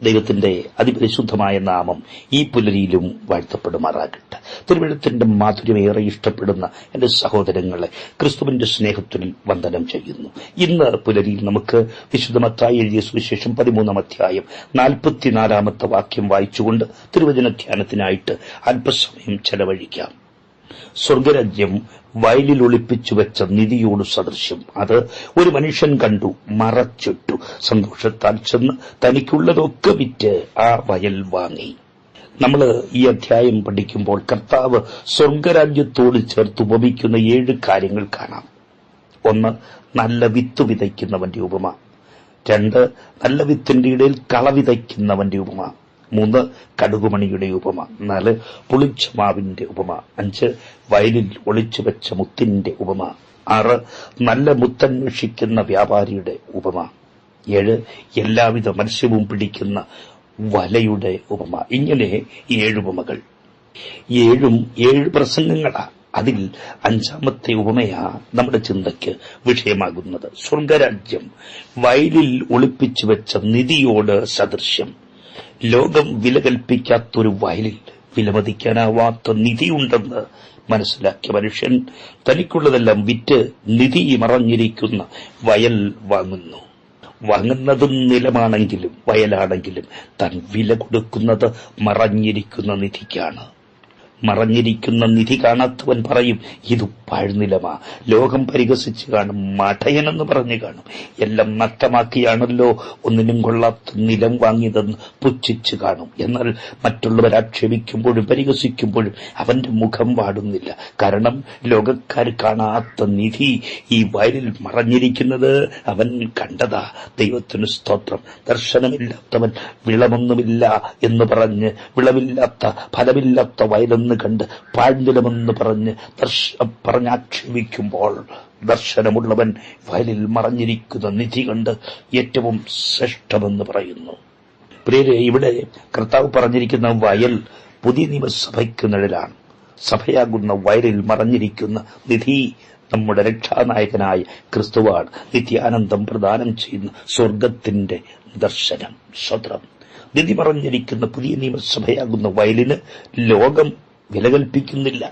ദൈവത്തിന്റെ അതിപരിശുദ്ധമായ നാമം ഈ പുലരിയിലും വാഴ്ത്തപ്പെടുമാറാകട്ടെ. തിരുവെഴുത്തിന്റെ മാധുര്യമേറെ ഇഷ്ടപ്പെടുന്ന എന്റെ സഹോദരങ്ങളെ, ക്രിസ്തുവിന്റെ സ്നേഹത്തിൽ വന്ദനം ചെയ്യുന്നു. ഇന്ന് പുലരിയിൽ നമുക്ക് വിശുദ്ധ മത്തായി എഴുതിയ സുവിശേഷം 13-ാം അധ്യായം 44-ാമത്തെ വാക്യം വായിച്ചുകൊണ്ട് തിരുവചന ധ്യാനത്തിനായിട്ട് അല്പസമയം ചെലവഴിക്കാം. സ്വർഗരാജ്യം വയലിൽ ഒളിപ്പിച്ചു വെച്ച നിധിയോട് സദൃശ്യം. അത് ഒരു മനുഷ്യൻ കണ്ടു, മറച്ചിട്ടു, സന്തോഷത്താൽ ചെന്ന് തനിക്കുള്ളതൊക്കെ വിറ്റ് ആ വയൽ വാങ്ങി. നമ്മൾ ഈ അധ്യായം പഠിക്കുമ്പോൾ കർത്താവ് സ്വർഗരാജ്യത്തോട് ചേർത്ത് ഉപമിക്കുന്ന 7 കാര്യങ്ങൾ കാണാം. 1, നല്ല വിത്ത് വിതയ്ക്കുന്നവന്റെ ഉപമ. 2, നല്ല വിത്തിന്റെ ഇടയിൽ കള വിതയ്ക്കുന്നവന്റെ ഉപമ. 3, കടുകുമണിയുടെ ഉപമ. 4, പുളിച്ച മാവിന്റെ ഉപമ. 5, വയലിൽ ഒളിച്ചു വെച്ച മുത്തിന്റെ ഉപമ. 6, നല്ല മുത്തന്വേഷിക്കുന്ന വ്യാപാരിയുടെ ഉപമ. 7, എല്ലാവിധ മത്സ്യവും പിടിക്കുന്ന വലയുടെ ഉപമ. ഇങ്ങനെ 7 ഉപമകൾ. 7 പ്രസംഗങ്ങളാ. അതിൽ 5-ാമത്തെ ഉപമയാ നമ്മുടെ ചിന്തയ്ക്ക് വിഷയമാകുന്നത്. സ്വർഗരാജ്യം വയലിൽ ഒളിപ്പിച്ചു വെച്ച നിധിയോട് സദൃശ്യം. ലോകം വില കൽപ്പിക്കാത്തൊരു വയലിൽ വിലമതിക്കാനാവാത്ത നിധിയുണ്ടെന്ന് മനസ്സിലാക്കിയ മനുഷ്യൻ തനിക്കുള്ളതെല്ലാം വിറ്റ് നിധി മറഞ്ഞിരിക്കുന്ന വയൽ വാങ്ങുന്നു. വാങ്ങുന്നതും നിലമാണെങ്കിലും വയലാണെങ്കിലും താൻ വില കൊടുക്കുന്നത് മറഞ്ഞിരിക്കുന്ന നിധിക്കാണ്. മറഞ്ഞിരിക്കുന്ന നിധി കാണാത്തവൻ പറയും, ഇത് പാഴ്നിലമാ. ലോകം പരിഹസിച്ച് കാണും, മഠയനെന്ന് പറഞ്ഞു കാണും. എല്ലാം നഷ്ടമാക്കിയാണല്ലോ ഒന്നിനും കൊള്ളാത്ത നിലം വാങ്ങിയതെന്ന് പുച്ഛിച്ചു കാണും. എന്നാൽ മറ്റുള്ളവർ ആക്ഷേപിക്കുമ്പോഴും പരിഹസിക്കുമ്പോഴും അവന്റെ മുഖം വാടുന്നില്ല. കാരണം ലോകക്കാർ കാണാത്ത നിധി ഈ വയലിൽ മറഞ്ഞിരിക്കുന്നത് അവൻ കണ്ടതാ. ദൈവത്തിന് സ്തോത്രം. ദർശനമില്ലാത്തവൻ വിളമൊന്നുമില്ല എന്ന് പറഞ്ഞ് വിളവില്ലാത്ത ഫലമില്ലാത്ത വയലെന്ന് കണ്ട് പാഴ്നിലമെന്ന് പറഞ്ഞാക്ഷേപിക്കുമ്പോൾ ദർശനമുള്ളവൻ വയലിൽ മറഞ്ഞിരിക്കുന്ന നിധി കണ്ട് ഏറ്റവും ശ്രേഷ്ഠമെന്ന് പറയുന്നു. പ്രിയരെ, ഇവിടെ കർത്താവ് പറഞ്ഞിരിക്കുന്ന വയൽ പുതിയ നിയമസഭയ്ക്ക് നിഴലാണ്. സഭയാകുന്ന വയലിൽ മറഞ്ഞിരിക്കുന്ന നിധി നമ്മുടെ രക്ഷാനായകനായ ക്രിസ്തുവാണ്. നിത്യാനന്ദം പ്രദാനം ചെയ്യുന്ന സ്വർഗത്തിന്റെ ദർശനം. സ്വത്രം. നിധി മറഞ്ഞിരിക്കുന്ന പുതിയ നിയമസഭയാകുന്ന വയലിന് ലോകം വില കൽപ്പിക്കുന്നില്ല.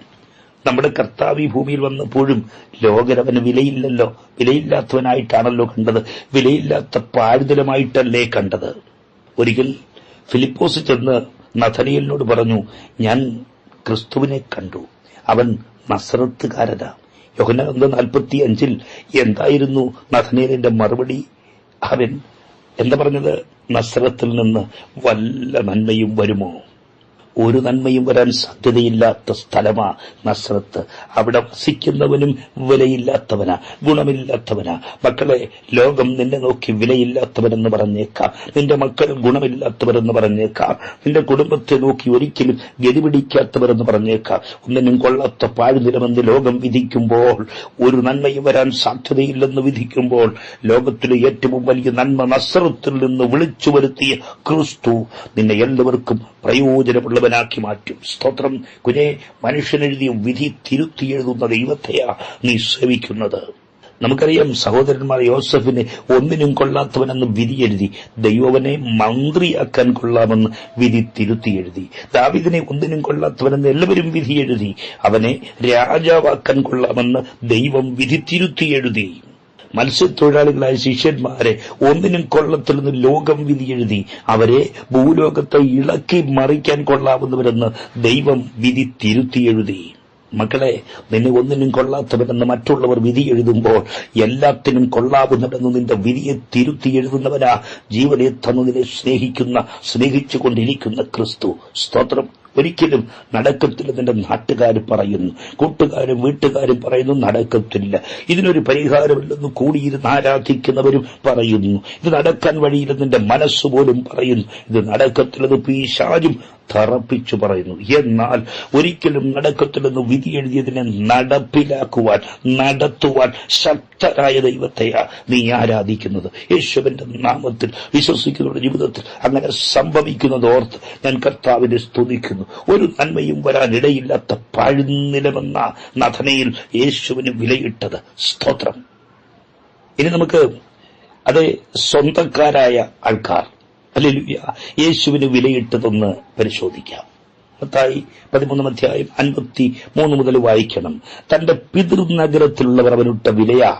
നമ്മുടെ കർത്താവ് ഈ ഭൂമിയിൽ വന്നപ്പോഴും ലോകരവന് വിലയില്ലല്ലോ. വിലയില്ലാത്തവനായിട്ടാണല്ലോ കണ്ടത്. വിലയില്ലാത്ത പാഴ്നിലമായിട്ടല്ലേ കണ്ടത്. ഒരിക്കൽ ഫിലിപ്പോസ് ചെന്ന് നഥനയേലിനോട് പറഞ്ഞു, ഞാൻ ക്രിസ്തുവിനെ കണ്ടു, അവൻ നസറത്തുകാരനാ. യോഹന്നാൻ 1:45 എന്തായിരുന്നു നഥനയേലിന്റെ മറുപടി? അവൻ എന്താ പറഞ്ഞത്? നസറത്തിൽ നിന്ന് വല്ല നന്മയും വരുമോ? ഒരു നന്മയും വരാൻ സാധ്യതയില്ലാത്ത സ്ഥലമാ നസ്രത്ത്. അവിടെ വസിക്കുന്നവനും വിലയില്ലാത്തവനാ, ഗുണമില്ലാത്തവനാ. മക്കളെ, ലോകം നിന്നെ നോക്കി വിലയില്ലാത്തവരെന്ന് പറഞ്ഞേക്കാം. നിന്റെ മക്കൾ ഗുണമില്ലാത്തവരെന്ന് പറഞ്ഞേക്കാം. നിന്റെ കുടുംബത്തെ നോക്കി ഒരിക്കലും ഗതിപിടിക്കാത്തവരെന്ന് പറഞ്ഞേക്കാം. ഒന്നിനും കൊള്ളാത്ത പാഴ്നിലമെന്ന് ലോകം വിധിക്കുമ്പോൾ, ഒരു നന്മയും വരാൻ സാധ്യതയില്ലെന്ന് വിധിക്കുമ്പോൾ, ലോകത്തിലെ ഏറ്റവും വലിയ നന്മ നസ്രത്തിൽ നിന്ന് വിളിച്ചു വരുത്തിയ ക്രിസ്തു നിന്നെ എല്ലാവർക്കും പ്രയോജനമുള്ള ാക്കി മാറ്റും. സ്തോത്രം. കുഞ്ഞെ, മനുഷ്യനെഴുതിയ വിധി തിരുത്തി എഴുതുന്ന ദൈവത്തെയാ നീ സേവിക്കുന്നത്. നമുക്കറിയാം, സഹോദരന്മാർ യോസഫിനെ ഒന്നിനും കൊള്ളാത്തവനെന്ന് വിധി എഴുതി. ദൈവവനെ മന്ത്രിയാക്കാൻ കൊള്ളാമെന്ന് വിധി തിരുത്തി എഴുതി. ദാവീദിനെ ഒന്നിനും കൊള്ളാത്തവനെന്ന് എല്ലാവരും വിധി എഴുതി. അവനെ രാജാവാക്കാൻ കൊള്ളാമെന്ന് ദൈവം വിധി തിരുത്തി എഴുതി. മത്സ്യത്തൊഴിലാളികളായ ശിഷ്യന്മാരെ ഒന്നിനും കൊള്ളത്തിലെന്ന് ലോകം വിധി എഴുതി. അവരെ ഭൂലോകത്തെ ഇളക്കി മറിക്കാൻ കൊള്ളാവുന്നവരെന്ന് ദൈവം വിധി തിരുത്തി എഴുതി. മക്കളെ, നിന്നെ ഒന്നിനും കൊള്ളാത്തവരെന്ന് മറ്റുള്ളവർ വിധി എഴുതുമ്പോൾ, എല്ലാത്തിനും കൊള്ളാവുന്നവരെന്ന് നിന്റെ വിധിയെ തിരുത്തി എഴുതുന്നവനാ ജീവനെ തന്നതിനെ സ്നേഹിച്ചുകൊണ്ടിരിക്കുന്ന ക്രിസ്തു. സ്തോത്രം. ഒരിക്കലും നടക്കത്തില്ല. നിന്റെ നാട്ടുകാർ പറയുന്നു, കൂട്ടുകാരും വീട്ടുകാരും പറയുന്നു നടക്കത്തില്ല. ഇതിനൊരു പരിഹാരമില്ലെന്ന് കൂടിയിരുന്ന് ആരാധിക്കുന്നവരും പറയുന്നു. ഇത് നടക്കാൻ വഴിയില്ലെന്ന് നിന്റെ മനസ്സുപോലും പറയുന്നു. ഇത് നടക്കത്തില്ലെന്ന് പിശാചും തറപ്പിച്ചു പറയുന്നു. എന്നാൽ ഒരിക്കലും നടക്കത്തില്ലെന്ന് വിധി എഴുതിയതിനെ നടത്തുവാൻ ശക്തരായ ദൈവത്തെയാ നീ ആരാധിക്കുന്നത്. യേശുവിന്റെ നാമത്തിൽ വിശ്വസിക്കുന്നവരുടെ ജീവിതത്തിൽ അങ്ങനെ സംഭവിക്കുന്നത് ഓർത്ത് ഞാൻ കർത്താവിനെ സ്തുതിക്കുന്നു. ഒരു നന്മയും വരാനിടയില്ലാത്ത പാഴ്നിലമെന്ന നഥനയിൽ യേശുവിന് വിലയിട്ടത്. സ്തോത്രം. ഇനി നമുക്ക് അതേ സ്വന്തക്കാരായ ആൾക്കാർ, ഹല്ലേലൂയ. യേശുവിന് വിലയിട്ടതൊന്ന് പരിശോധിക്കാം. മത്തായി 13 53 മുതൽ വായിക്കണം. തന്റെ പിതൃനഗരത്തിലുള്ളവർ അവനിട്ട വിലയാ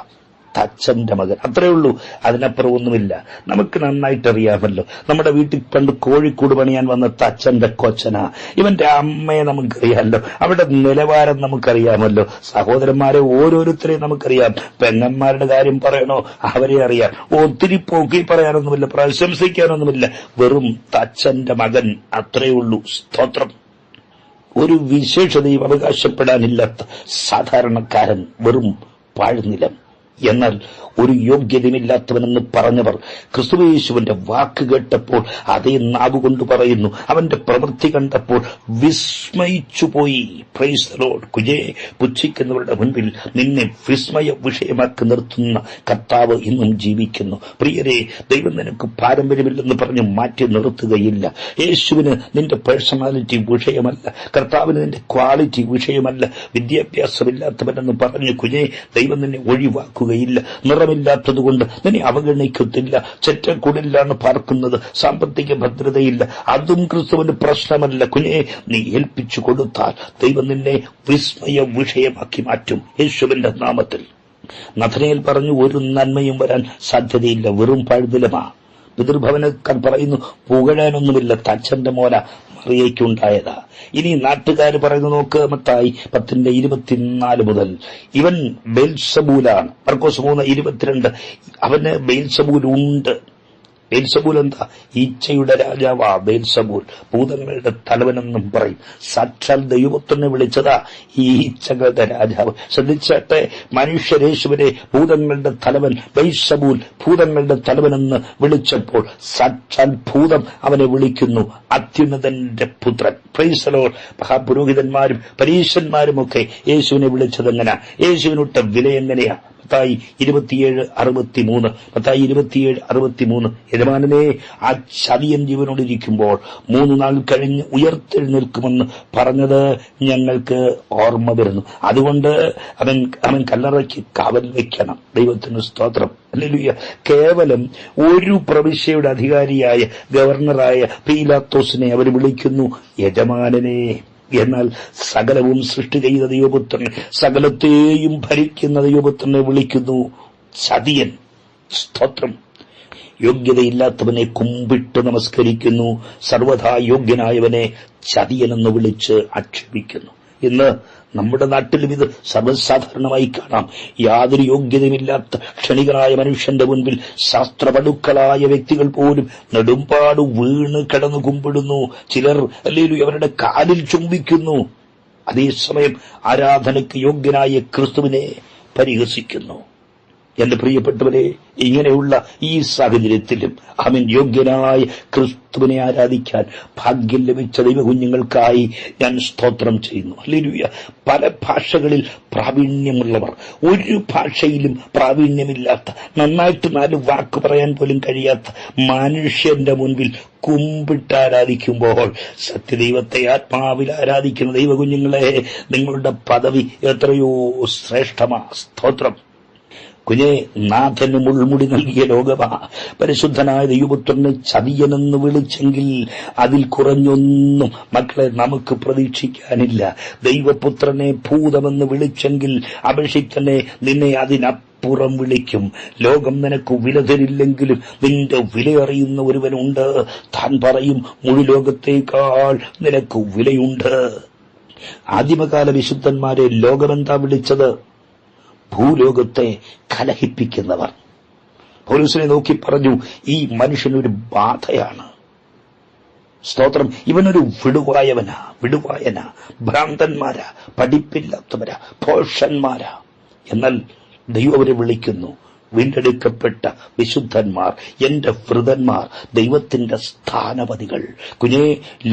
തച്ചന്റെ മകൻ. അത്രേ ഉള്ളൂ, അതിനപ്പുറം ഒന്നുമില്ല. നമുക്ക് നന്നായിട്ടറിയാമല്ലോ, നമ്മുടെ വീട്ടിൽ പണ്ട് കോഴിക്കൂട് പണിയാൻ വന്ന തച്ചന്റെ കൊച്ചന. ഇവന്റെ അമ്മയെ നമുക്കറിയാമല്ലോ, അവരുടെ നിലവാരം നമുക്കറിയാമല്ലോ. സഹോദരന്മാരെ ഓരോരുത്തരെയും നമുക്കറിയാം. പെങ്ങന്മാരുടെ കാര്യം പറയണോ, അവരെ അറിയാം. ഒത്തിരി പോക്കി പറയാനൊന്നുമില്ല, പ്രശംസിക്കാനൊന്നുമില്ല. വെറും തച്ചന്റെ മകൻ, അത്രേ ഉള്ളൂ. സ്തോത്രം. ഒരു വിശേഷതയും അവകാശപ്പെടാനില്ലാത്ത സാധാരണക്കാരൻ, വെറും പാഴ്നിലം. എന്നാൽ ഒരു യോഗ്യതയുമില്ലാത്തവനെന്ന് പറഞ്ഞവർ ക്രിസ്തുയേശുവിന്റെ വാക്ക് കേട്ടപ്പോൾ അതേ നാവുകൊണ്ട് പറയുന്നു, അവന്റെ പ്രവൃത്തി കണ്ടപ്പോൾ വിസ്മയിച്ചുപോയി. Price the Lord. കുഞ്ഞേ, പുച്ഛിക്കുന്നവരുടെ മുൻപിൽ നിന്നെ വിസ്മയ വിഷയമാക്കി നിർത്തുന്ന കർത്താവ് ഇന്നും ജീവിക്കുന്നു. പ്രിയരെ, ദൈവം നിനക്ക് പാരമ്പര്യമില്ലെന്ന് പറഞ്ഞ് മാറ്റി നിർത്തുകയില്ല. യേശുവിന് നിന്റെ പേഴ്സണാലിറ്റി വിഷയമല്ല, കർത്താവിന് നിന്റെ ക്വാളിറ്റി വിഷയമല്ല. വിദ്യാഭ്യാസമില്ലാത്തവനെന്ന് പറഞ്ഞ് കുഞ്ഞേ, ദൈവം നിന്നെ ഒഴിവാക്കുകയില്ല. നിറമില്ലാത്തതുകൊണ്ട് നിന്നെ അവഗണിക്കത്തില്ല. ചെറ്റക്കുടിലാണ് പാർക്കുന്നത്, സാമ്പത്തിക ഭദ്രതയില്ല, അതും ക്രിസ്തുവിന് പ്രശ്നമല്ല. കുഞ്ഞെ, നീ ഏൽപ്പിച്ചു കൊടുത്താൽ ദൈവം നിന്നെ വിസ്മയ വിഷയമാക്കി മാറ്റും യേശുവിന്റെ നാമത്തിൽ. നഥനയേൽ പറഞ്ഞു, ഒരു നന്മയും വരാൻ സാധ്യതയില്ല, വെറും പഴുതിലമാ. പിതൃഭവനക്കാർ പറയുന്നു, പുകഴാനൊന്നുമില്ല, തച്ചന്റെ മോല മറിയയ്ക്കുണ്ടായതാ. ഇനി നാട്ടുകാർ പറയുന്നു, നോക്ക്, മത്തായി 10:24 മുതൽ. ഇവൻ ബെൽസബൂലാണ്. മർക്കോസ് 3:22. അവന് ബെൽസബൂൽ ഉണ്ട്. ബെൽസബൂൽ എന്താ? ഈച്ചയുടെ രാജാവാ ബെൽസബൂൽ. ഭൂതങ്ങളുടെ തലവനെന്നും പറയും. സാക്ഷാൽ ദൈവത്തിനെ വിളിച്ചതാ ഈ ഈച്ചകളുടെ രാജാവ്. ശ്രദ്ധിച്ചട്ടെ, മനുഷ്യരേശുവിനെ ഭൂതങ്ങളുടെ തലവൻ ബെൽസബൂൽ, ഭൂതങ്ങളുടെ തലവനെന്ന് വിളിച്ചപ്പോൾ സാക്ഷാൽ ഭൂതം അവനെ വിളിക്കുന്നു അത്യുന്നതന്റെ പുത്രൻ. Praise the lord. മഹാപുരോഹിതന്മാരും പരീശന്മാരുമൊക്കെ യേശുവിനെ വിളിച്ചതെങ്ങനെയാ? യേശുവിനൊട്ട വില എങ്ങനെയാ? മത്തായി 27:63. മത്തായി 27:63. യജമാനനെ, ആ ചതിയൻ ജീവനോടിരിക്കുമ്പോൾ 3 നാൾ കഴിഞ്ഞ് ഉയർത്തെഴുന്നേൽക്കുമെന്ന് പറഞ്ഞത് ഞങ്ങൾക്ക് ഓർമ്മ വരുന്നു. അതുകൊണ്ട് അവൻ കല്ലറയ്ക്ക് കാവൽ വയ്ക്കണം. ദൈവത്തിന് സ്തോത്രം. ഹല്ലേലൂയ. കേവലം ഒരു പ്രവിശ്യയുടെ അധികാരിയായ ഗവർണറായ പീലാത്തോസിനെ അവർ വിളിക്കുന്നു യജമാനനെ. എന്നാൽ സകലവും സൃഷ്ടി ചെയ്ത ദൈവപുത്രനെ, സകലത്തെയും ഭരിക്കുന്ന ദൈവപുത്രനെ വിളിക്കുന്നു ചതിയൻ. സ്തോത്രം. യോഗ്യതയില്ലാത്തവനെ കുമ്പിട്ട് നമസ്കരിക്കുന്നു, സർവഥാ യോഗ്യനായവനെ ചതിയനെന്ന് വിളിച്ച് ആക്ഷേപിക്കുന്നു. ഇന്ന് നമ്മുടെ നാട്ടിലും ഇത് സർവ്വസാധാരണമായി കാണാം. യാതൊരു യോഗ്യതയുമില്ലാത്ത ക്ഷണികനായ മനുഷ്യന്റെ മുൻപിൽ ശാസ്ത്രപടുക്കളായ വ്യക്തികൾ പോലും നെടുമ്പാട് വീണ് കിടന്നു കുമ്പിടുന്നു. ചിലർ അല്ലെങ്കിൽ അവരുടെ കാലിൽ ചുംബിക്കുന്നു. അതേസമയം ആരാധനയ്ക്ക് യോഗ്യനായ ക്രിസ്തുവിനെ പരിഹസിക്കുന്നു. എന്റെ പ്രിയപ്പെട്ടവരെ, ഇങ്ങനെയുള്ള ഈ സാഹചര്യത്തിലും അവൻ യോഗ്യനായ ക്രിസ്തുവിനെ ആരാധിക്കാൻ ഭാഗ്യം ലഭിച്ച ദൈവകുഞ്ഞുങ്ങൾക്കായി ഞാൻ സ്തോത്രം ചെയ്യുന്നു. ഹല്ലേലൂയ. പല ഭാഷകളിൽ പ്രാവീണ്യമുള്ളവർ, ഒരു ഭാഷയിലും പ്രാവീണ്യമില്ലാത്ത, നന്നായിട്ട് 4 വാക്ക് പറയാൻ പോലും കഴിയാത്ത മനുഷ്യന്റെ മുൻപിൽ കുമ്പിട്ട് ആരാധിക്കുമ്പോൾ സത്യദൈവത്തെ ആത്മാവിൽ ആരാധിക്കുന്ന ദൈവകുഞ്ഞുങ്ങളെ, നിങ്ങളുടെ പദവി എത്രയോ ശ്രേഷ്ഠമാ. സ്തോത്രം. കുഞ്ഞെ, നാഥന് മുൾമുടി നൽകിയ ലോകമാ. പരിശുദ്ധനായ ദൈവപുത്രനെ ചതിയനെന്ന് വിളിച്ചെങ്കിൽ അതിൽ കുറഞ്ഞൊന്നും മക്കളെ നമുക്ക് പ്രതീക്ഷിക്കാനില്ല. ദൈവപുത്രനെ ഭൂതമെന്ന് വിളിച്ചെങ്കിൽ അഭിഷിക്തനെ നിന്നെ അതിനപ്പുറം വിളിക്കും. ലോകം നിനക്ക് വില തരില്ലെങ്കിലും നിന്റെ വിലയറിയുന്ന ഒരുവനുണ്ട്. താൻ പറയും, മുഴു ലോകത്തേക്കാൾ നിനക്ക് വിലയുണ്ട്. ആദിമകാല വിശുദ്ധന്മാരെ ലോകമെന്താ വിളിച്ചത്? ഭൂലോകത്തെ കലഹിപ്പിക്കുന്നവർ. പൗലോസിനെ നോക്കി പറഞ്ഞു, ഈ മനുഷ്യനൊരു ബാധയാണ്. സ്തോത്രം. ഇവനൊരു വിടുവായനാ, ഭ്രാന്തന്മാരാ, പഠിപ്പില്ലാത്തവരാ, ഭോഷന്മാരാ. എന്നാൽ ദൈവം അവരെ വിളിക്കുന്നു വീണ്ടെടുക്കപ്പെട്ട വിശുദ്ധന്മാർ, എന്റെ വൃതന്മാർ, ദൈവത്തിന്റെ സ്ഥാനപതികൾ. കുഞ്ഞേ,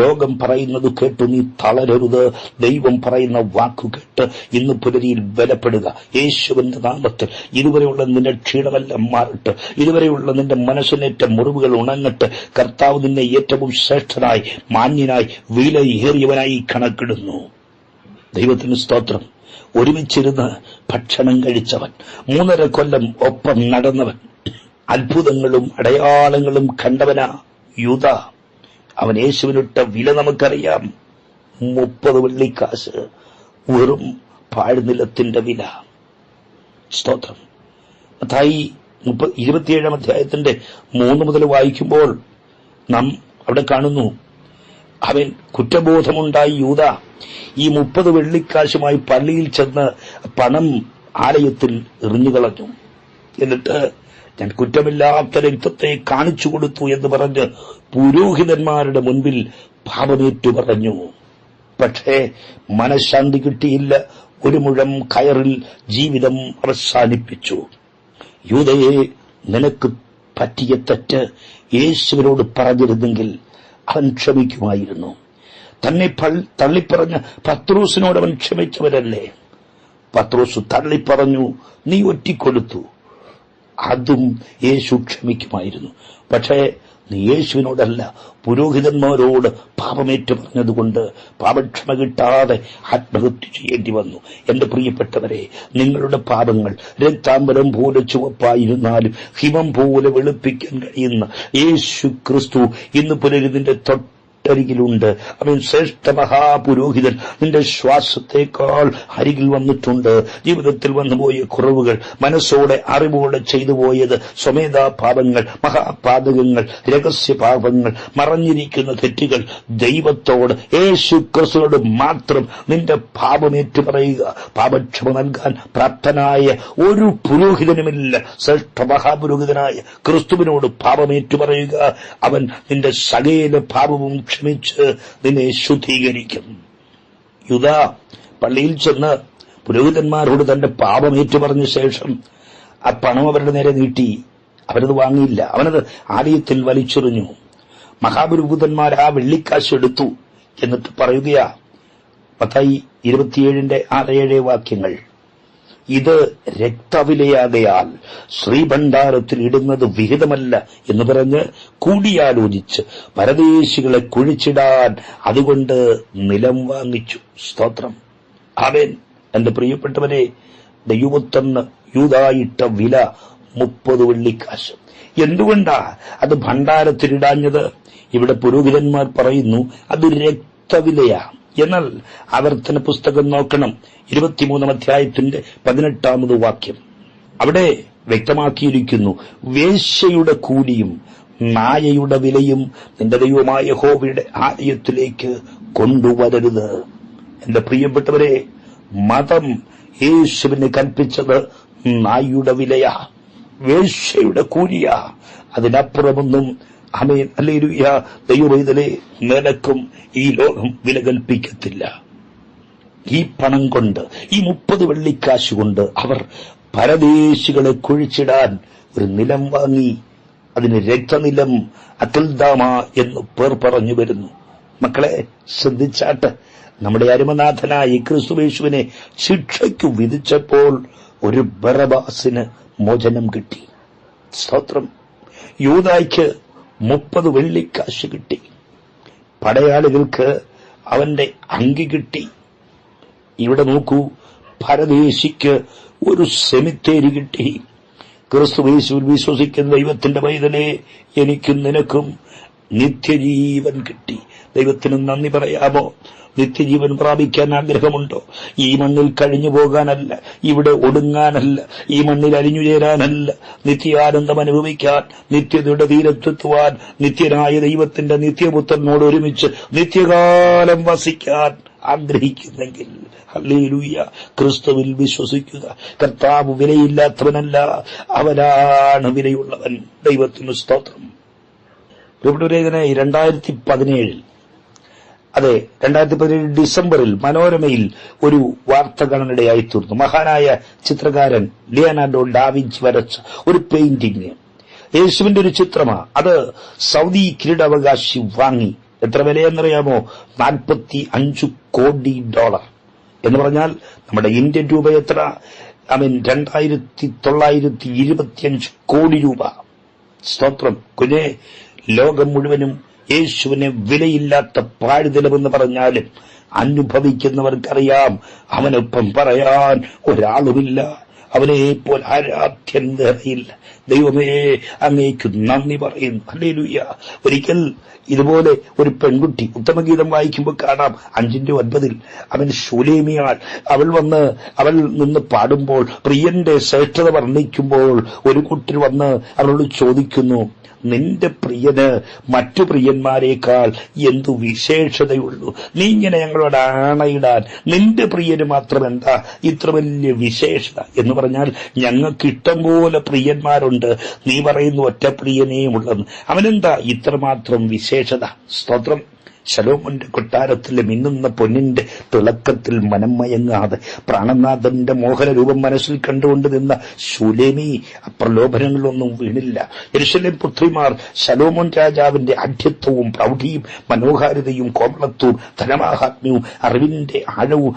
ലോകം പറയുന്നത് കേട്ടു നീ തളരരുത്. ദൈവം പറയുന്ന വാക്കു കേട്ട് ഇന്ന് പുലരിയിൽ ബലപ്പെടുക യേശുവിന്റെ നാമത്തിൽ. ഇതുവരെയുള്ള നിന്റെ ക്ഷീണമെല്ലാം മാറട്ടെ. ഇതുവരെയുള്ള നിന്റെ മനസ്സിനേറ്റ മുറിവുകൾ ഉണങ്ങട്ടെ. കർത്താവ് നിന്നെ ഏറ്റവും ശ്രേഷ്ഠനായി, മാന്യനായി, വിലയേറിയവനായി കണക്കിടുന്നു. ദൈവത്തിന് സ്തോത്രം. ഒരുമിച്ചിരുന്ന് ഭക്ഷണം കഴിച്ചവൻ, 3.5 കൊല്ലം ഒപ്പം നടന്നവൻ, അത്ഭുതങ്ങളും അടയാളങ്ങളും കണ്ടവനാ യൂദ, അവൻ യേശുവിനിട്ട വില നമുക്കറിയാം. 30 വെള്ളിക്കാശ്, വെറും പാഴ്നിലത്തിന്റെ വില. സ്തോത്രം. മത്തായി 27 അധ്യായത്തിന്റെ 3 മുതൽ വായിക്കുമ്പോൾ നാം അവിടെ കാണുന്നു, അവൻ കുറ്റബോധമുണ്ടായി യൂദ ഈ 30 വെള്ളിക്കാശുമായി പള്ളിയിൽ ചെന്ന് പണം ആലയത്തിൽ എറിഞ്ഞുകളഞ്ഞു. എന്നിട്ട് ഞാൻ കുറ്റമില്ലാത്ത രക്തത്തെ കാണിച്ചു കൊടുത്തു എന്ന് പറഞ്ഞ് പുരോഹിതന്മാരുടെ മുൻപിൽ പാപമേറ്റു പറഞ്ഞു. പക്ഷേ മനഃശാന്തി കിട്ടിയില്ല. ഒരു മുഴം കയറിൽ ജീവിതം അവസാനിപ്പിച്ചു. യൂദയെ, നിനക്ക് പറ്റിയ തെറ്റ് യേശുവിനോട് പറഞ്ഞിരുന്നെങ്കിൽ അവൻ ക്ഷമിക്കുമായിരുന്നു. തന്നെ തള്ളിപ്പറഞ്ഞ പത്രോസിനോട് അവൻ ക്ഷമിച്ചവരല്ലേ? പത്രോസ് തള്ളിപ്പറഞ്ഞു, നീ ഒറ്റിക്കൊടുത്തു, അതും യേശു ക്ഷമിക്കുമായിരുന്നു. പക്ഷേ നീ യേശുവിനോടല്ല, പുരോഹിതന്മാരോട് പാപമേറ്റു പറഞ്ഞതുകൊണ്ട് പാപക്ഷമ കിട്ടാതെ ആത്മഹത്യ ചെയ്യേണ്ടി വന്നു. എന്റെ പ്രിയപ്പെട്ടവരെ, നിങ്ങളുടെ പാപങ്ങൾ രക്താംബരം പോലെ ചുവപ്പായിരുന്നാലും ഹിമം പോലെ വെളുപ്പിക്കാൻ കഴിയുന്ന യേശു ക്രിസ്തു ഇന്ന് പുലരുതിന്റെ തൊട്ടരികിലുണ്ട്. അവൻ ശ്രേഷ്ഠ മഹാപുരോഹിതൻ നിന്റെ ശ്വാസത്തേക്കാൾ അരികിൽ വന്നിട്ടുണ്ട്. ജീവിതത്തിൽ വന്നുപോയ കുറവുകൾ, മനസ്സോടെ അറിവോടെ ചെയ്തു പോയത് സ്വമേധാ പാപങ്ങൾ, മഹാപാതകങ്ങൾ, രഹസ്യ പാപങ്ങൾ, മറഞ്ഞിരിക്കുന്ന തെറ്റുകൾ, ദൈവത്തോട് യേശു ക്രിസ്തുവോട് മാത്രം നിന്റെ പാപമേറ്റു പറയുക. പാപക്ഷമ നൽകാൻ പ്രാപ്തനായ ഒരു പുരോഹിതനുമില്ല. ശ്രേഷ്ഠ മഹാപുരോഹിതനായ ക്രിസ്തുവിനോട് പാപമേറ്റു പറയുക. അവൻ നിന്റെ സകല പാപവും ക്ഷമിച്ച് നിന്നെ ശുദ്ധീകരിക്കും. യൂദ പള്ളിയിൽ ചെന്ന് പുരോഹിതന്മാരോട് തന്റെ പാപം ഏറ്റുപറഞ്ഞ ശേഷം ആ പണം അവരുടെ നേരെ നീട്ടി. അവരത് വാങ്ങിയില്ല. അവനത് ആലയത്തിൽ വലിച്ചെറിഞ്ഞു. മഹാപുരോഹിതന്മാർ ആ വെള്ളിക്കാശ് എടുത്തു. എന്നിട്ട് പറയുകയാ, മത്തായി 27:6-7 വാക്യങ്ങൾ, ഇത് രക്തവിലയാകയാൽ ശ്രീഭണ്ഡാരത്തിൽ ഇടുന്നത് വിഹിതമല്ല എന്ന് പറഞ്ഞ് കൂടിയാലോചിച്ച് പരദേശികളെ കുഴിച്ചിടാൻ അതുകൊണ്ട് നിലം വാങ്ങിച്ചു. സ്തോത്രം. ആമേൻ. എന്റെ പ്രിയപ്പെട്ടവരെ, ദൈവത്തന്ന് യൂദായിട്ട വില 30 വെള്ളിക്കാശ്. എന്തുകൊണ്ടാ അത് ഭണ്ഡാരത്തിലിടാഞ്ഞത്? ഇവിടെ പുരോഹിതന്മാർ പറയുന്നു അത് രക്തവിലയാ. എന്നാൽ ആവർത്തന പുസ്തകം നോക്കണം, 23 അധ്യായത്തിന്റെ 18 വാക്യം. അവിടെ വ്യക്തമാക്കിയിരിക്കുന്നു, വേശ്യയുടെ കൂലിയും നായയുടെ വിലയും നിന്റെ ദൈവമായ യഹോവയുടെ ആലയത്തിലേക്ക് കൊണ്ടുവരരുത്. എന്റെ പ്രിയപ്പെട്ടവരെ, മതം യേശുവിന് കൽപ്പിച്ചത് നായയുടെ വിലയാ, വേശ്യയുടെ കൂലിയാ. അതിനപ്പുറമൊന്നും ആമേൻ ഹല്ലേലൂയ ദൈവവൈതലേ നിനക്കും ഈ ലോകം വില കൽപ്പിക്കത്തില്ല. ഈ പണം കൊണ്ട്, ഈ 30 വെള്ളിക്കാശ് കൊണ്ട് അവർ പരദേശികളെ കുഴിച്ചിടാൻ ഒരു നിലം വാങ്ങി. അതിന് രക്തനിലം അക്കൽദാമ എന്ന് പേർ പറഞ്ഞു വരുന്നു. മക്കളെ ശ്രദ്ധിച്ചാട്ട്, നമ്മുടെ അരുമനാഥനായ ക്രിസ്തുയേശുവിനെ ശിക്ഷയ്ക്കു വിധിച്ചപ്പോൾ ഒരു ബറബാസിന് മോചനം കിട്ടി. സ്തോത്രം. യൂദായ്ക്ക് 30 വെള്ളിക്കാശ് കിട്ടി. പടയാളികൾക്ക് അവന്റെ അങ്കി കിട്ടി. ഇവിടെ നോക്കൂ, പരദേശിക്ക് ഒരു സെമിത്തേരി കിട്ടി. ക്രിസ്തുയേശുവിൽ വിശ്വസിക്കുന്ന ദൈവത്തിന്റെ പൈതലേ, എനിക്കും നിനക്കും നിത്യജീവൻ കിട്ടി. ദൈവത്തിന് നന്ദി പറയാമോ? നിത്യജീവൻ പ്രാപിക്കാൻ ആഗ്രഹമുണ്ടോ? ഈ മണ്ണിൽ കഴിഞ്ഞു പോകാനല്ല, ഇവിടെ ഒടുങ്ങാനല്ല, ഈ മണ്ണിൽ അലിഞ്ഞു ചേരാനല്ല, നിത്യാനന്ദം അനുഭവിക്കാൻ, നിത്യതയുടെ തീരത്തെത്തുവാൻ, നിത്യനായ ദൈവത്തിന്റെ നിത്യപുത്രനോട് ഒരുമിച്ച് നിത്യകാലം വസിക്കാൻ ആഗ്രഹിക്കുന്നെങ്കിൽ ഹല്ലേലൂയ, ക്രിസ്തുവിൽ വിശ്വസിക്കുക. കർത്താവ് വിലയില്ലാത്തവനല്ല, അവനാണ് വിലയുള്ളവൻ. ദൈവത്തിന് സ്തോത്രം. 2017 അതെ 2017 ഡിസംബറിൽ മനോരമയിൽ ഒരു വാർത്ത കാണാനിടയായി തീർന്നു. മഹാനായ ചിത്രകാരൻ ലിയനാർഡോ ഡാവിഞ്ചി വരച്ച ഒരു പെയിന്റിംഗ്, യേശുവിന്റെ ഒരു ചിത്രമാ. അത് സൗദി കിരീടാവകാശി വാങ്ങി. എത്ര വിലയെന്നറിയാമോ? $45 കോടി. എന്ന് പറഞ്ഞാൽ നമ്മുടെ ഇന്ത്യൻ രൂപ എത്ര? 2925 കോടി രൂപ. സ്തോത്രം. കുഞ്ഞെ, ലോകം മുഴുവനും യേശുവിനെ വിലയില്ലാത്ത പാഴ്നിലമെന്ന് പറഞ്ഞാലും അനുഭവിക്കുന്നവർക്കറിയാം അവനൊപ്പം പറയാൻ ഒരാളുമില്ല. അവനെ ഇപ്പോൾ ആരാധ്യൻ വേറെയില്ല. ദൈവമേ, അങ്ങേക്ക് നന്ദി പറയുന്നു. ഹല്ലേലൂയ. ഒരിക്കൽ ഇതുപോലെ ഒരു പെൺകുട്ടി ഉത്തമഗീതം വായിക്കുമ്പോൾ കാണാം 5:9 അവൻ ശൂലേമിയാൾ. അവൾ നിന്ന് പാടുമ്പോൾ, പ്രിയന്റെ ശ്രേഷ്ഠത വർണ്ണിക്കുമ്പോൾ ഒരു കൂട്ടർ വന്ന് അവളോട് ചോദിക്കുന്നു, നിന്റെ പ്രിയന് മറ്റു പ്രിയന്മാരെക്കാൾ എന്തു വിശേഷതയുള്ളൂ? നീ ഇങ്ങനെ ഞങ്ങളോട് ആണയിടാൻ നിന്റെ പ്രിയന് മാത്രം എന്താ ഇത്ര വലിയ വിശേഷത എന്ന് പറഞ്ഞാൽ, ഞങ്ങൾക്ക് ഇഷ്ടം പോലെ പ്രിയന്മാരുണ്ട്, നീ പറയുന്നു ഒറ്റ പ്രിയനേ ഉള്ളെന്ന്. അവനെന്താ ഇത്രമാത്രം വിശേഷത? സ്തോത്രം. ശലോമോന്റെ കൊട്ടാരത്തിലെ മിന്നുന്ന പൊന്നിന്റെ തിളക്കത്തിൽ മനം മയങ്ങാതെ പ്രാണനാഥന്റെ മോഹനരൂപം മനസ്സിൽ കണ്ടുകൊണ്ട് നിന്ന ശൂലേമി പ്രലോഭനങ്ങളൊന്നും വീണില്ല. യെരൂശലേം പുത്രിമാർ ശലോമോൻ രാജാവിന്റെ ആഢ്യത്വവും പ്രൗഢിയും മനോഹാരിതയും കോമളത്വവും ധനമാഹാത്മ്യവും അറിവിന്റെ ആഴവും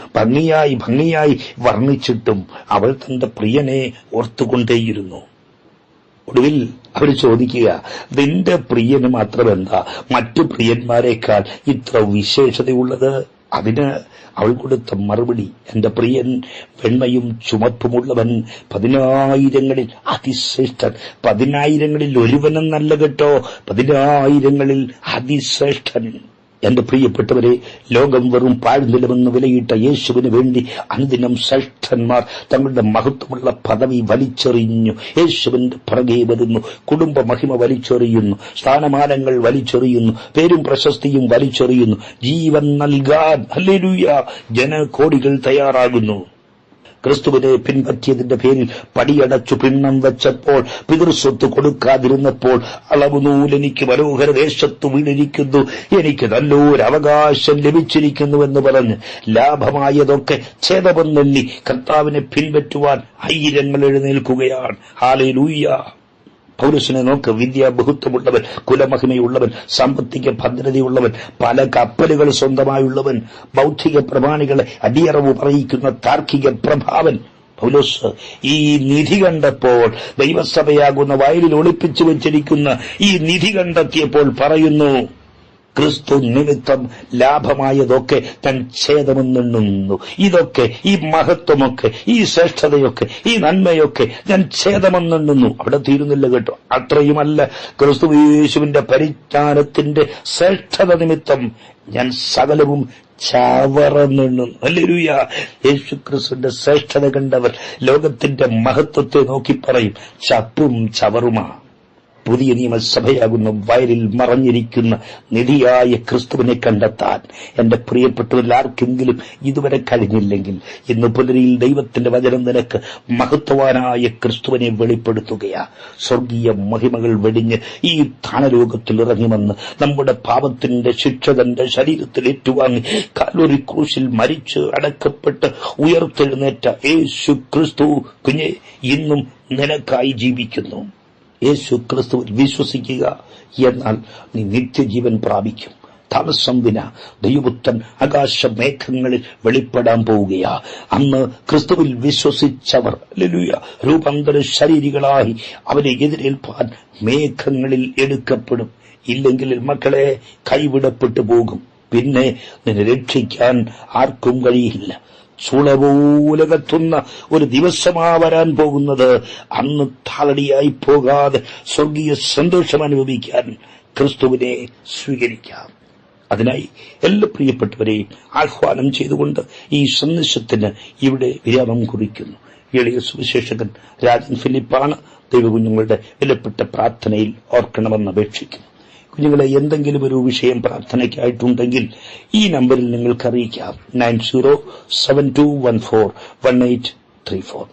ഭംഗിയായി വർണ്ണിച്ചിട്ടും അവൾ തന്റെ പ്രിയനെ ഓർത്തുകൊണ്ടേയിരുന്നു. ഒടുവിൽ അവർ ചോദിക്കുക, നിന്റെ പ്രിയന് മാത്രമെന്താ മറ്റു പ്രിയന്മാരെക്കാൾ ഇത്ര വിശേഷതയുള്ളത്? അതിന് അവൾ കൊടുത്ത മറുപടി, എന്റെ പ്രിയൻ വെണ്മയും ചുമപ്പുമുള്ളവൻ, 10,000 അതിശ്രേഷ്ഠൻ. 10,000 ഒരുവനെന്നല്ല കേട്ടോ, 10,000 അതിശ്രേഷ്ഠൻ. എന്റെ പ്രിയപ്പെട്ടവരെ, ലോകം വെറും പാഴ്നിലമെന്ന് വിലയിട്ട യേശുവിന് വേണ്ടി അനുദിനം ശ്രേഷ്ഠന്മാർ തങ്ങളുടെ മഹത്വമുള്ള പദവി വലിച്ചെറിഞ്ഞു യേശുവിന്റെ പുറകെ വരുന്നു. കുടുംബ മഹിമ വലിച്ചെറിയുന്നു, സ്ഥാനമാനങ്ങൾ വലിച്ചെറിയുന്നു, പേരും പ്രശസ്തിയും വലിച്ചെറിയുന്നു. ജീവൻ നൽകാൻ ഹല്ലേലൂയ ജനകോടികൾ തയ്യാറാകുന്നു. ക്രിസ്തുവിനെ പിൻപറ്റിയതിന്റെ പേരിൽ പടിയടച്ചു പിണ്ണം വെച്ചപ്പോൾ, പിതൃസ്വത്ത് കൊടുക്കാതിരുന്നപ്പോൾ, അളവുനൂലെനിക്ക് മനോഹര ദേശത്തു വീണിരിക്കുന്നു, എനിക്ക് നല്ലൊരു അവകാശം ലഭിച്ചിരിക്കുന്നുവെന്ന് പറഞ്ഞ് ലാഭമായതൊക്കെ ഛേദമെന്നെണ്ണി കർത്താവിനെ പിൻപറ്റുവാൻ ആയിരങ്ങൾ എഴുന്നേൽക്കുകയാണ്. ഹല്ലേലൂയ. പൗലോസിനെ നോക്ക്, വിദ്യാബഹുത്വമുള്ളവൻ, കുലമഹിമയുള്ളവൻ, സാമ്പത്തിക ഭദ്രതയുള്ളവൻ, പല കപ്പലുകൾ സ്വന്തമായുള്ളവൻ, ബൗദ്ധിക പ്രമാണികളെ അടിയറവ് പറയിക്കുന്ന താർക്കിക പ്രഭാവൻ. പൗലോസ് ഈ നിധി കണ്ടപ്പോൾ, ദൈവസഭയാകുന്ന വയലിൽ ഒളിപ്പിച്ചു വെച്ചിരിക്കുന്ന ഈ നിധി കണ്ടെത്തിയപ്പോൾ പറയുന്നു, ക്രിസ്തു നിമിത്തം ലാഭമായതൊക്കെ താൻ ഛേദമെന്നെണ്ണുന്നു. ഇതൊക്കെ, ഈ മഹത്വമൊക്കെ, ഈ ശ്രേഷ്ഠതയൊക്കെ, ഈ നന്മയൊക്കെ ഞാൻ ഛേദമെന്നെണ്ണുന്നു. അവിടെ തീരുന്നില്ല കേട്ടോ. അത്രയുമല്ല, ക്രിസ്തു യേശുവിന്റെ പരിജ്ഞാനത്തിന്റെ ശ്രേഷ്ഠത നിമിത്തം ഞാൻ സകലവും ചവറെന്നെണ്ണുന്നു. ഹല്ലേലൂയ. യേശു ക്രിസ്തുവിന്റെ ശ്രേഷ്ഠത കണ്ടവർ ലോകത്തിന്റെ മഹത്വത്തെ നോക്കി പറയും, ചപ്പും ചവറുമാ. പുതിയ നിയമസഭയാകുന്ന വയലിൽ മറഞ്ഞിരിക്കുന്ന നിധിയായ ക്രിസ്തുവിനെ കണ്ടെത്താൻ എന്റെ പ്രിയപ്പെട്ടവരിൽ ആർക്കെങ്കിലും ഇതുവരെ കഴിഞ്ഞില്ലെങ്കിൽ, ഇന്ന് പുലരിയിൽ ദൈവത്തിന്റെ വചനം നിനക്ക് മഹത്വവാനായ ക്രിസ്തുവിനെ വെളിപ്പെടുത്തുകയാ. സ്വർഗീയ മഹിമകൾ വെടിഞ്ഞ് ഈ ധാനലോകത്തിൽ ഇറങ്ങി വന്ന് നമ്മുടെ പാപത്തിന്റെ ശിക്ഷ തന്റെ ശരീരത്തിൽ ഏറ്റുവാങ്ങി കാൽവരി ക്രൂശിൽ മരിച്ച് അടക്കപ്പെട്ട് ഉയർത്തെഴുന്നേറ്റ യേശു ക്രിസ്തു കുഞ്ഞെ ഇന്നും നിനക്കായി ജീവിക്കുന്നു. യേശു ക്രിസ്തുവിൽ വിശ്വസിക്കുക, എന്നാൽ നീ നിത്യജീവൻ പ്രാപിക്കും. താമസം വിന ദൈവപുത്രൻ ആകാശമേഘങ്ങളിൽ വെളിപ്പെടാൻ പോവുകയാ. അന്ന് ക്രിസ്തുവിൽ വിശ്വസിച്ചവർ ഹല്ലേലൂയ രൂപാന്തര ശരീരികളായി അവനെ എതിരേൽപ്പാൻ മേഘങ്ങളിൽ എടുക്കപ്പെടും. ഇല്ലെങ്കിൽ മക്കളെ കൈവിടപ്പെട്ടു പോകും. പിന്നെ നിന്നെ രക്ഷിക്കാൻ ആർക്കും കഴിയില്ല. ചുളപോലെ കത്തുന്ന ഒരു ദിവസമാ വരാൻ പോകുന്നത്. അന്ന് താളടിയായി പോകാതെ സ്വർഗീയ സന്തോഷം അനുഭവിക്കാൻ ക്രിസ്തുവിനെ സ്വീകരിക്കാം. അതിനായി എല്ലാ പ്രിയപ്പെട്ടവരെയും ആഹ്വാനം ചെയ്തുകൊണ്ട് ഈ സന്ദേശത്തിന് ഇവിടെ വിരാമം കുറിക്കുന്നു. എളിയ സുവിശേഷകൻ രാജൻ ഫിലിപ്പാണ്. ദൈവകുഞ്ഞുങ്ങളുടെ വിലപ്പെട്ട പ്രാർത്ഥനയിൽ ഓർക്കണമെന്ന് അപേക്ഷിക്കുന്നു. കുഞ്ഞുങ്ങളെ, എന്തെങ്കിലും ഒരു വിഷയം പ്രാർത്ഥനയ്ക്കായിട്ടുണ്ടെങ്കിൽ ഈ നമ്പറിൽ നിങ്ങൾക്ക് അറിയിക്കാം. 9072141834.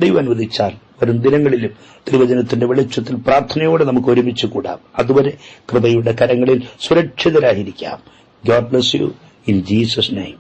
ദൈവം അനുവദിച്ചാൽ വരും ദിനങ്ങളിലും തിരുവചനത്തിന്റെ വെളിച്ചത്തിൽ പ്രാർത്ഥനയോടെ നമുക്ക് ഒരുമിച്ച് കൂടാം. അതുവരെ കൃപയുടെ കരങ്ങളിൽ സുരക്ഷിതരായിരിക്കാം. God bless you in Jesus name.